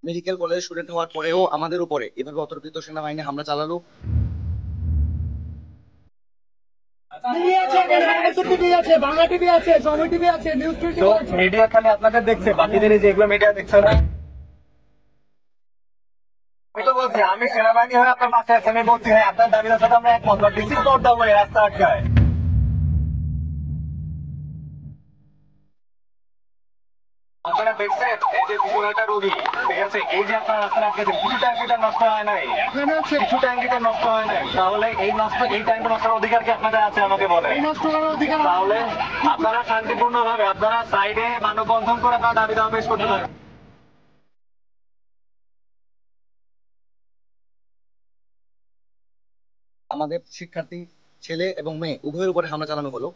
Medical college student হওয়ার পরেও আমাদের উপরে এভাবে অতর্কিত সেনাবাহিনী হামলা চালালো। টিভি আছে, টিভি আছে, বাংলা টিভি আছে, সময় টিভি আছে, নিউজ টোয়েন্টি তো আছে। মিডিয়া খালি আপনাদের দেখছে, বাকিদের এই যে এগুলো মিডিয়া দেখছে না। আমি তো বলছি, আমি সেনাবাহিনী হয়ে আপনার বাসায় আছি, আমি বলছি হ্যাঁ আপনার দাবিদার সাথে আমরা একমত, বা ডিসি কোড দাও বলে রাস্তা আটকায়। আপনারা দেখছেন এই যে দুপুরটা রোগী, ঠিক আছে, এই যে আপনার রাস্তা আটকেছে, কিছু ট্যাঙ্কিটা নষ্ট হয় নাই, এখানে আছে, কিছু ট্যাঙ্কিটা নষ্ট হয় নাই, তাহলে এই ট্যাঙ্কি নষ্ট করার অধিকার কি আপনাদের আছে আমাকে বলে? এই নষ্ট করার অধিকার তাহলে আপনারা শান্তিপূর্ণ ভাবে আপনারা সাইডে মানববন্ধন করে আপনারা দাবি দাওয়া পেশ করতে পারেন। আমাদের শিক্ষার্থী ছেলে এবং মেয়ে উভয়ের উপরে হামলা চালানো হলো।